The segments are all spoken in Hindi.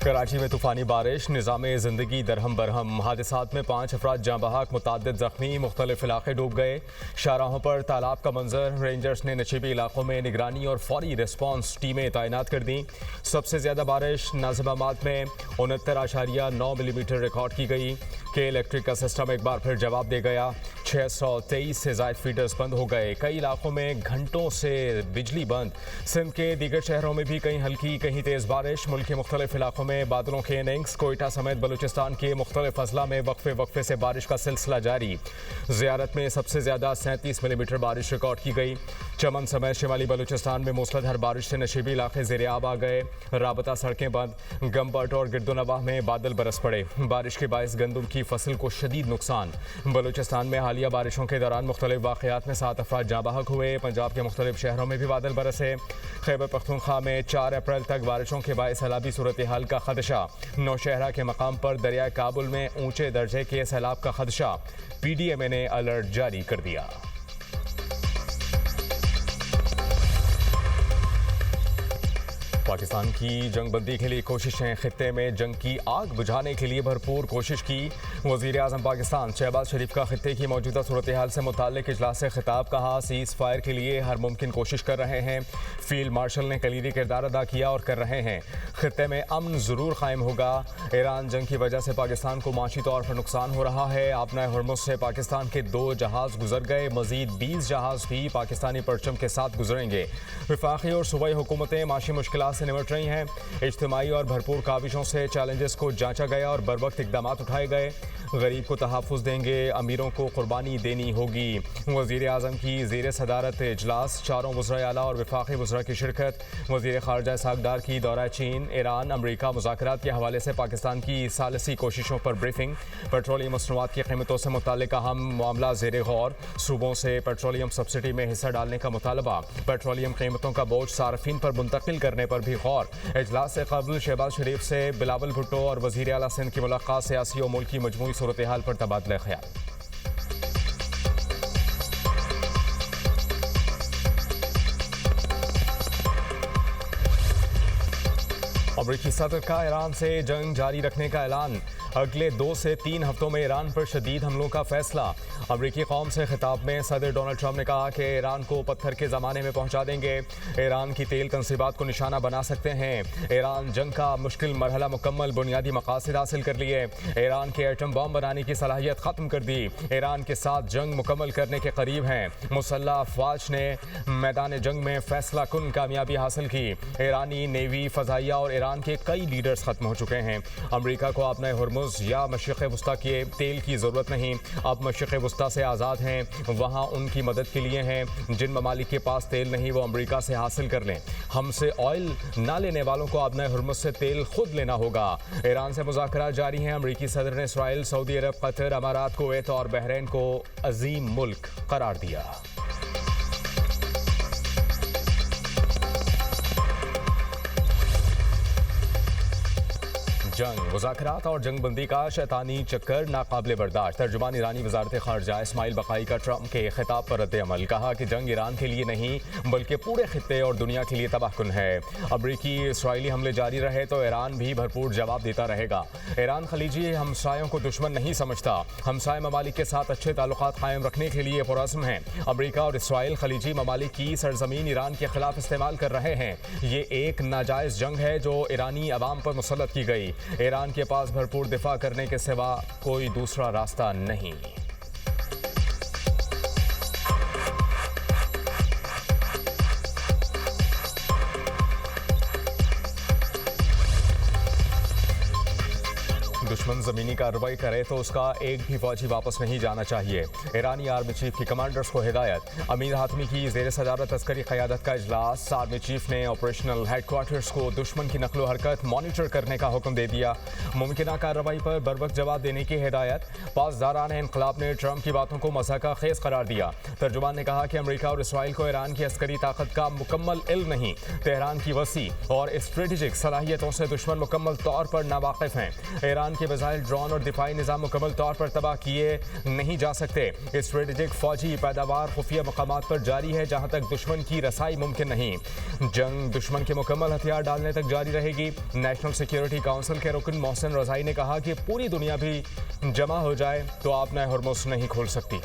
कराची में तूफानी बारिश, निज़ामे ज़िंदगी दरहम बरहम। हादसात में 5 अफराद जाँ बहक, मुतअद्दिद ज़ख्मी, मुख्तलिफ इलाके डूब गए। शाहराहों पर तालाब का मंजर। रेंजर्स ने नशीबी इलाकों में निगरानी और फौरी रिस्पॉन्स टीमें तैनात कर दी। सबसे ज़्यादा बारिश नाज़िमाबाद में 69.9 मिलीमीटर रिकॉर्ड की गई। के इलेक्ट्रिक का सिस्टम एक बार फिर जवाब दे गया। 623 से ज़ायद फीडर्स बंद हो गए। कई इलाकों में घंटों से बिजली बंद। सिंध के दीगर शहरों में भी कहीं हल्की कहीं तेज़ बारिश। मुल्क के मुख्तलिफ इलाकों में बादलों के इनिंग्स। कोयटा समेत बलूचिस्तान के मुख्तलिफ अजला में वक्फे वक्फे से बारिश का सिलसिला जारी। ज़ियारत में सबसे ज़्यादा 37 मिलीमीटर बारिश रिकॉर्ड की गई। चमन समेत शिमाली बलूचिस्तान में मूसलाधार बारिश से नशीबी इलाके ज़ेर-ए-आब आ गए। राबता सड़कें बंद। गम्बट और गिरदोनवाह में बादल बरस पड़े। बारिश के बायस गंदम की फसल को शदीद नुकसान। बलूचिस्तान में हालिया बारिशों के दौरान मुख्तलिफ वाक़यात में 7 अफराद जाँ बहक हुए। पंजाब के मुख्तलिफ शहरों में भी बादल बरसे। खैबर पख्तूनख्वा में 4 अप्रैल तक बारिशों के बायस सैलाबी सूरत हाल का खदशा। नौशहरा के मकाम पर दरिया काबुल में ऊंचे दर्जे के सैलाब का खदशा। PDMA ने अलर्ट जारी कर दिया। पाकिस्तान की जंगबंदी के लिए कोशिशें। खित्ते में जंग की आग बुझाने के लिए भरपूर कोशिश की। वज़ीर आज़म पाकिस्तान शहबाज शरीफ का खित्ते की मौजूदा सूरत हाल से मुताल्लिक़ इजलास से खिताब। कहा, सीज़ फायर के लिए हर मुमकिन कोशिश कर रहे हैं। फील्ड मार्शल ने कलीदी किरदार अदा किया और कर रहे हैं। खित्ते में अमन ज़रूर कायम होगा। ईरान जंग की वजह से पाकिस्तान को माशी तौर पर नुकसान हो रहा है। आबनाए हुर्मुज़ से पाकिस्तान के 2 जहाज़ गुजर गए। मज़ीद 20 जहाज़ भी पाकिस्तानी परचम के साथ गुजरेंगे। वफाकी और सूबाई हुकूमतें माशी मुश्किलात से निमट रही हैं। इज्तिमाई और भरपूर काविशों से चैलेंजेस को जांचा गया और बरवक्त इकदाम उठाए गए। गरीब को तहफ़्फ़ुज़ देंगे, अमीरों को कुर्बानी देनी होगी। वज़ीर आज़म की ज़ेर सदारत इजलास। चारों वज़राए आला और वफाकी वज़रा की शिरकत। वज़ीर ख़ारजा इसहाक़ डार की दौरा चीन, ईरान, अमरीका मुज़ाकरात के हवाले से पाकिस्तान की सालसी कोशिशों पर ब्रीफिंग। पेट्रोलियम मसनूआत की कीमतों से मुताल्लिक़ अहम मामला ज़ेर गौर। सूबों से पेट्रोलियम सब्सिडी में हिस्सा डालने का मुतालबा। पेट्रोलियम कीमतों का बोझ सार्फिन पर मुंतकिल करने पर भी गौर। इजलास से कबल शहबाज शरीफ से बिलावल भुट्टो और वज़ीर आला सिंध की मुलाकात। सियासी और मुल्की मजमूई सूरत हाल पर तबादला ख्याल। अमरीकी सदर का ईरान से जंग जारी रखने का ऐलान। अगले 2 से 3 हफ्तों में ईरान पर शदीद हमलों का फैसला। अमरीकी कौम से खिताब में सदर डोनाल्ड ट्रंप ने कहा कि ईरान को पत्थर के ज़माने में पहुंचा देंगे। ईरान की तेल तंसीबात को निशाना बना सकते हैं। ईरान जंग का मुश्किल मरहला मुकम्मल, बुनियादी मकासद हासिल कर लिए। ईरान के एटम बम बनाने की सलाहियत ख़त्म कर दी। ईरान के साथ जंग मुकम्मल करने के करीब हैं। मुसल्लह अफवाज ने मैदान जंग में फैसला कुन कामयाबी हासिल की। ईरानी नेवी, फ़ज़ाइया और ईरान के कई लीडर्स ख़त्म हो चुके हैं। अमरीका को अपने हुर्मुज़ या मशरिक़ वस्ता के तेल की ज़रूरत नहीं। अब मशरिक़ वस्ता से आज़ाद हैं। वहाँ उनकी मदद के लिए हैं। जिन ममालिक के पास तेल नहीं वो अमरीका से हासिल कर लें। हमसे ऑयल ना लेने वालों को अपने हुर्मुज़ से तेल खुद लेना होगा। ईरान से मुज़ाकरात जारी हैं। अमरीकी सदर ने इसराइल, सऊदी अरब, कतर, अमारात, कुवैत और बहरीन को अजीम मुल्क करार दिया। जंग, मुज़ाकरात और जंगबंदी का शैतानी चक्कर नाकाबिले बर्दाश्त। तर्जुमान ईरानी वज़ारत ख़ारजा इस्माइल बक़ाई का ट्रंप के खिताब पर रद्द अमल। कहा कि जंग ईरान के लिए नहीं बल्कि पूरे खित्ते और दुनिया के लिए तबाहकुन है। अमरीकी इसराइली हमले जारी रहे तो ईरान भी भरपूर जवाब देता रहेगा। ईरान खलीजी हमसायों को दुश्मन नहीं समझता। हमसाय ममालिक के साथ अच्छे ताल्लुकात कायम रखने के लिए पुरअज़्म हैं। अमरीका और इसराइल खलीजी ममालिक की सरजमीन ईरान के खिलाफ इस्तेमाल कर रहे हैं। ये एक नाजायज़ जंग है जो ईरानी अवाम पर मुसल्लत की गई। ईरान के पास भरपूर दिफा करने के सिवा कोई दूसरा रास्ता नहीं। दुश्मन ज़मीनी कार्रवाई करे तो उसका एक भी फौजी वापस नहीं जाना चाहिए। ईरानी आर्मी चीफ की कमांडर्स को हिदायत। अमीर हातमी की ज़ेर सदारत अस्करी क़यादत का इजलास। आर्मी चीफ ने ऑपरेशनल हेडक्वार्टर्स को दुश्मन की नकलो हरकत मॉनिटर करने का हुक्म दे दिया। मुमकिन कार्रवाई पर बरवक्त जवाब देने की हिदायत। पासदारान इनकलाब ने ट्रंप की बातों को मज़ाक़ खेज़ करार दिया। तर्जुमान ने कहा कि अमरीका और इसराइल को ईरान की अस्करी ताकत का मुकम्मल इल्म नहीं। तेहरान की वसी और स्ट्रेटेजिक सलाहियतों से दुश्मन मुकम्मल तौर पर नावाकिफ़ हैं। ईरान के मिसाइल, ड्रोन और दिफाई निज़ाम मुकम्मल तौर पर तबाह किए नहीं जा सकते। स्ट्रेटेजिक फौजी पैदावार खुफिया मकामात पर जारी है, जहाँ तक दुश्मन की रसाई मुमकिन नहीं। जंग दुश्मन के मुकम्मल हथियार डालने तक जारी रहेगी। नेशनल सिक्योरिटी काउंसिल के रुकन मोहसिन रज़ाई ने कहा कि पूरी दुनिया भी जमा हो जाए तो आप नए हरमुज़ नहीं खोल सकती।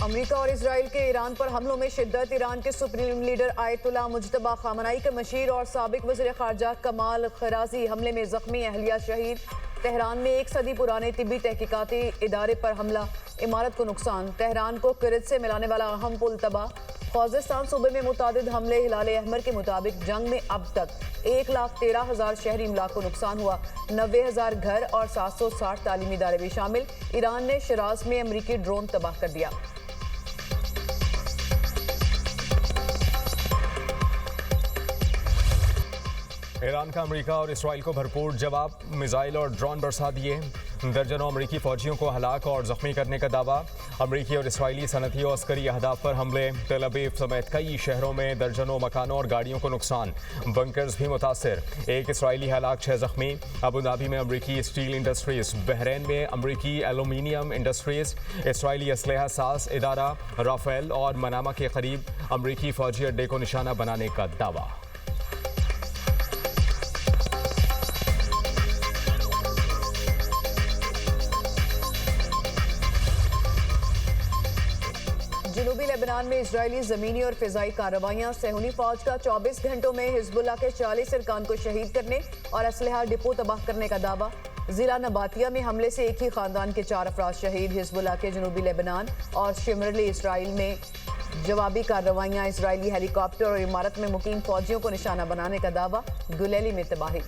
अमेरिका और इजराइल के ईरान पर हमलों में शिद्दत। ईरान के supreme leader Ayatollah Mojtaba Khamenei के मशीर और साबिक वज़ीर ख़ारजा कमाल खराजी हमले में ज़ख्मी, अहलिया शहीद। तेहरान में 1 सदी पुराने तिब्बी तहकीकाती इदारे पर हमला, इमारत को नुकसान। तेहरान को किरत से मिलाने वाला अहम पुल तबाह। खुज़ेस्तान सूबे में मुतादिद हमले। हिलाल अहमर के मुताबिक जंग में अब तक 1,13,000 शहरी इमलाक को नुकसान हुआ। 90,000 घर और 760 तालीमी इदारे भी शामिल। ईरान ने शिराज में अमरीकी ड्रोन तबाह कर दिया। ईरान का अमेरिका और इसराइल को भरपूर जवाब, मिसाइल और ड्रोन बरसा दिए। दर्जनों अमरीकी फौजियों को हलाक और जख्मी करने का दावा। अमरीकी और इसराइली सनती और अस्करी अहदाफ पर हमले। तेल अवीव समेत कई शहरों में दर्जनों मकानों और गाड़ियों को नुकसान, बंकर्स भी मुतासर। 1 इसराइली हलाक, 6 जख्मी। अबू धाबी में अमरीकी स्टील इंडस्ट्रीज, बहरीन में अमरीकी एलुमिनियम इंडस्ट्रीज, इसराइली असलहा साज इदारा राफेल और मनामा के करीब अमरीकी फौजी अड्डे को निशाना बनाने का दावा। जनूबी लेबनान में इजरायली ज़मीनी और फ़िज़ाई कार्रवाइयाँ। सेहूनी फ़ौज का 24 घंटों में हिज़्बुल्लाह के 40 अरकान को शहीद करने और असलहा डिपो तबाह करने का दावा। ज़िला नबातिया में हमले से एक ही ख़ानदान के 4 अफराद शहीद। हिज़्बुल्लाह के जनूबी लेबनान और शिमरली इसराइल में जवाबी कार्रवाइयाँ। इसराइली हेलीकॉप्टर और इमारत में मुकीम फ़ौजियों को निशाना बनाने का दावा। गुलेली में तबाही।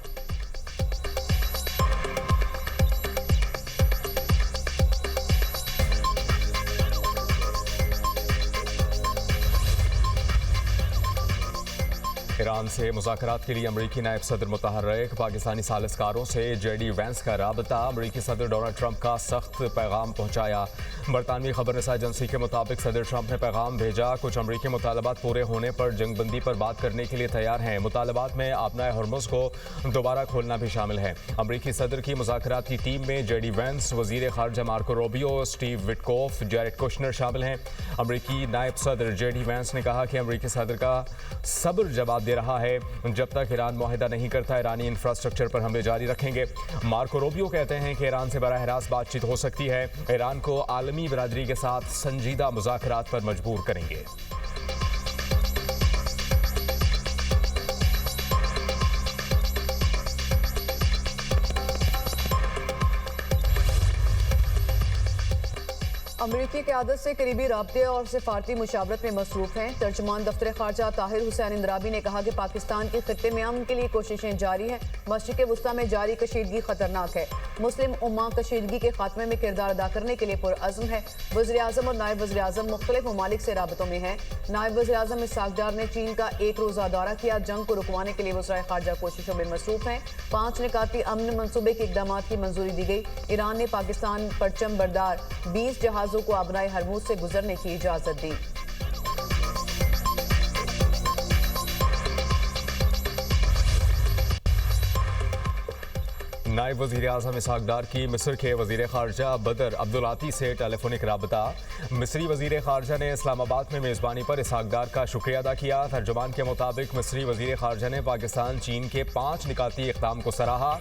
ईरान से मुज़ाकरात के लिए अमरीकी नायब सदर मुतहर्रिक। पाकिस्तानी सालिसकारों से जेडी वैंस का राबता। अमरीकी सदर डोनाल्ड ट्रंप का सख्त पैगाम पहुंचाया। बरतानवी खबररसा एजेंसी के मुताबिक सदर ट्रंप ने पैगाम भेजा, कुछ अमरीकी मुतालबात पूरे होने पर जंगबंदी पर बात करने के लिए तैयार हैं। मुतालबात में आपनाए हरमुज़ को दोबारा खोलना भी शामिल है। अमरीकी सदर की मुज़ाकरात की टीम में जेडी वैंस, वज़ीर ख़ारजा Marco Rubio, Steve Witkoff, Jared Kushner शामिल हैं। अमरीकी नायब सदर जेडी वैंस ने कहा कि अमरीकी सदर का सब्र जवाब दे रहा है। जब तक ईरान मुआहिदा नहीं करता, ईरानी इंफ्रास्ट्रक्चर पर हमले जारी रखेंगे। मार्को रूबियो कहते हैं कि ईरान से बराह रास्त बातचीत हो सकती है। ईरान को आलमी बिरादरी के साथ संजीदा मुज़ाकरात पर मजबूर करेंगे। अमरीकी क़यादत से करीबी राब्ते और सिफारती मुशावरत में मसरूफ हैं। तर्जुमान दफ्तर ख़ारजा ताहिर हुसैन इंदराबी ने कहा कि पाकिस्तान की खित्ते में अमन के लिए कोशिशें जारी हैं। मशरिक़ वस्ता में जारी कशीदगी खतरनाक है। मुस्लिम उम्मा कशीदगी के खात्मे में किरदार अदा करने के लिए पुरअज़्म है। वज़ीर आज़म और नायब वज़ीर आज़म मुख्तलिफ ममालिक से राबतों में हैं। नायब वज़ीर आज़म इसहाक़ डार ने चीन का 1 रोज़ा दौरा किया। जंग को रुकवाने के लिए वज़ीर ख़ारजा कोशिशों में मसरूफ हैं। 5 निकाती अमन मनसूबे के इक़दाम की मंजूरी दी गई। ईरान ने पाकिस्तान परचम बरदार 20 जहाज़ों को आबनाए हरमुज़ से गुजरने की इजाज़त दी। नायब वज़ीर आज़म इसहाक़ डार की मिस्र के वज़ीर ख़ारजा बदर अब्दुलाती से टेलीफोनिक राबता। मिस्री वज़ीर ख़ारजा ने इस्लामाबाद में मेज़बानी पर इसहाक़ डार का शुक्रिया अदा किया। तर्जुमान के मुताबिक मिस्री वज़ीर ख़ारजा ने पाकिस्तान चीन के 5 निकाती इक़दाम को सराहा।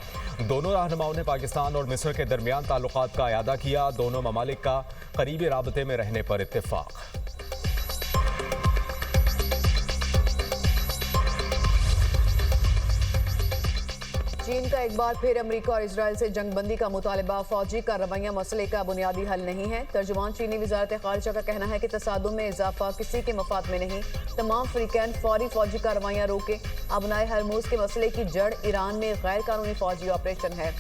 दोनों रहनुमाओं ने पाकिस्तान और मिस्र के दरमियान ताल्लुक़ात का अयादा किया। दोनों ममालिक का करीबी राबते में रहने पर इत्तेफ़ाक़। चीन का एक बार फिर अमेरिका और इजराइल से जंगबंदी का मुतालबा। फौजी कार्रवाइयाँ मसले का बुनियादी हल नहीं है। तर्जुमान चीनी वज़ारत ख़ारजा का कहना है कि तसादुम में इजाफा किसी के मफाद में नहीं। तमाम फ़रीक़ैन फौरी फौजी कार्रवाइयाँ रोके। अबनाए हरमुज़ के मसले की जड़ ईरान में गैर कानूनी फौजी ऑपरेशन है।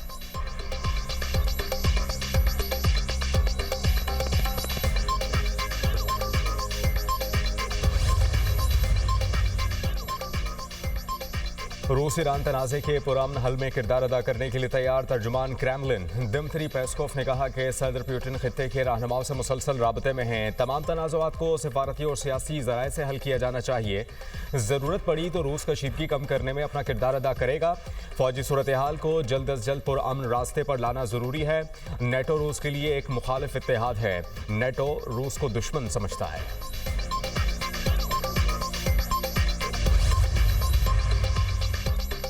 रूस ईरान तनाज़े के पुरअमन हल में किरदार अदा करने के लिए तैयार। तर्जुमान क्रेमलिन दिमित्री पेस्कोव ने कहा कि सदर पुतिन खित्ते के रहनुमाओं से मुसलसल राबते में हैं। तमाम तनाज़ुआत को सिफारती और सियासी ज़राए से हल किया जाना चाहिए। ज़रूरत पड़ी तो रूस कशीदगी कम करने में अपना किरदार अदा करेगा। फौजी सूरत हाल को जल्द अज जल्द पुरअमन रास्ते पर लाना ज़रूरी है। नेटो रूस के लिए एक मुखालिफ इत्तेहाद है। नेटो रूस को दुश्मन समझता है।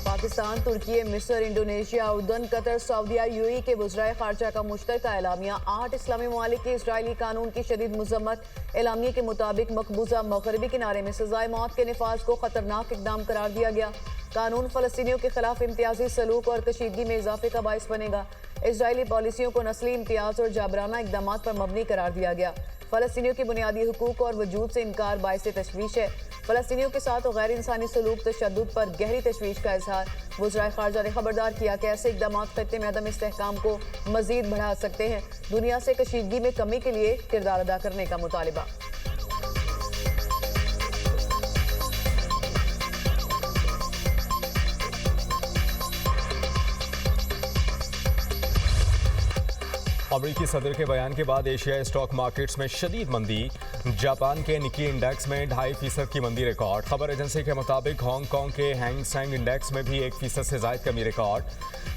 पाकिस्तान, तुर्की, मिस्र, इंडोनेशिया, उर्दन, कतर, सऊदीया, यूएई के वज़राए ख़ारजा का मुश्तरका एलामिया। 8 इस्लामी ममालिक के इजरायली कानून की शदीद मज़म्मत। एलामिया के मुताबिक मकबूजा मगरबी किनारे में सजाए मौत के नफाज को खतरनाक इकदाम करार दिया गया। कानून फ़लस्तीनियों के खिलाफ इम्तियाजी सलूक और कशीदगी में इजाफे का बायस बनेगा। इजरायली पॉलिसियों को नस्ली इम्तियाज और जाबराना इकदाम पर मबनी करार दिया गया। फ़लस्तीनियों के बुनियादी हुकूक और वजूद से इनकार बायस तशवीश है। फ़लस्तीनियों के साथ गैर इंसानी सलूक, तशद्दुद पर गहरी तशवीश का इजहार। वज़राए ख़ारजा ने खबरदार किया कि ऐसे इक़दाम खत्ते में अदम इस्तेहकाम को मज़ीद बढ़ा सकते हैं। दुनिया से कशीदगी में कमी के लिए किरदार अदा करने का मुतालिबा। अमेरिकी सदर के बयान के बाद एशियाई स्टॉक मार्केट्स में शदीद मंदी। जापान के निकी इंडेक्स में 2.5% की मंदी रिकॉर्ड। खबर एजेंसी के मुताबिक हांगकांग के हैंग सेंग इंडेक्स में भी 1% से ज़ायद कमी रिकॉर्ड।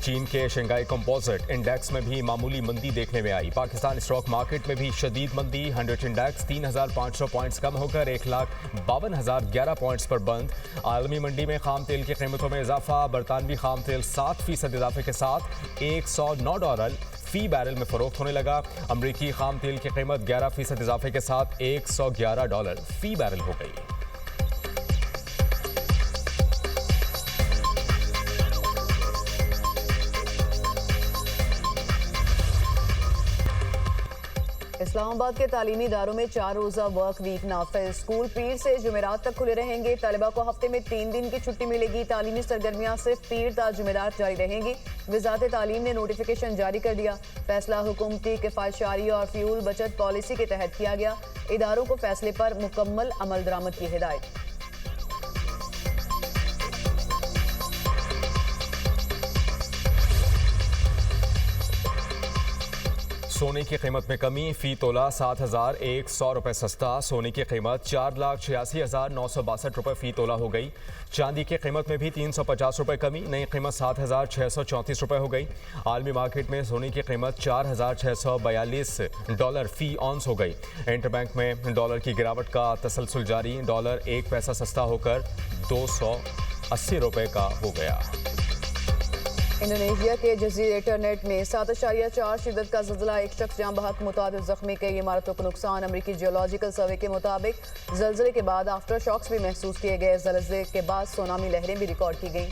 चीन के शंघाई कंपोजिट इंडेक्स में भी मामूली मंदी देखने में आई। पाकिस्तान स्टॉक मार्केट में भी शदीद मंदी। 100 इंडेक्स 3,500 पॉइंट्स कम होकर 1,52,011 पॉइंट्स पर बंद। आलमी मंडी में खाम तेल की कीमतों में इजाफा। बरतानवी खाम तेल 7% इजाफे के साथ $109 फी बैरल में फरोख्त होने लगा। अमरीकी खाम तेल की कीमत 11% इजाफे के साथ $111 फी बैरल हो गई। इस्लामाबाद के तालीमी इदारों में 4 रोज़ा वर्क वीक नाफिज। स्कूल पीर से जुमेरात तक खुले रहेंगे। तलबा को हफ्ते में 3 दिन की छुट्टी मिलेगी। तालीमी सरगर्मियाँ सिर्फ पीर ता जुमेरात जारी रहेंगी। वज़ारत तालीम ने नोटिफिकेशन जारी कर दिया। फैसला हुकूमती किफ़ायतशारी और फ्यूल बचत पॉलिसी के तहत किया गया। इदारों को फैसले पर मुकम्मल अमल दरामद की हिदायत। सोने की कीमत में कमी। फी तोला 7,100 रुपये सस्ता। सोने की कीमत 4,86,962 रुपये फी तोला हो गई। चांदी की कीमत में भी 350 रुपये कमी। नई कीमत 7,634 रुपये हो गई। आलमी मार्केट में सोने की कीमत $4,642 फी ऑन्स हो गई। इंटरबैंक में डॉलर की गिरावट का तसलसल जारी। डॉलर 1 पैसा सस्ता होकर 280 रुपये का हो गया। इंडोनेशिया के जजीरे टर्नेट में 7.4 शिद्दत का ज़ल्ज़ला। एक शख्स जाँ बहक, मुतादिद ज़ख्मी। कई इमारतों को नुकसान। अमरीकी जियोलॉजिकल सर्वे के मुताबिक ज़ल्ज़ले के बाद आफ्टर शॉक्स भी महसूस किए गए। ज़ल्ज़ले के बाद सुनामी लहरें भी रिकॉर्ड की गई।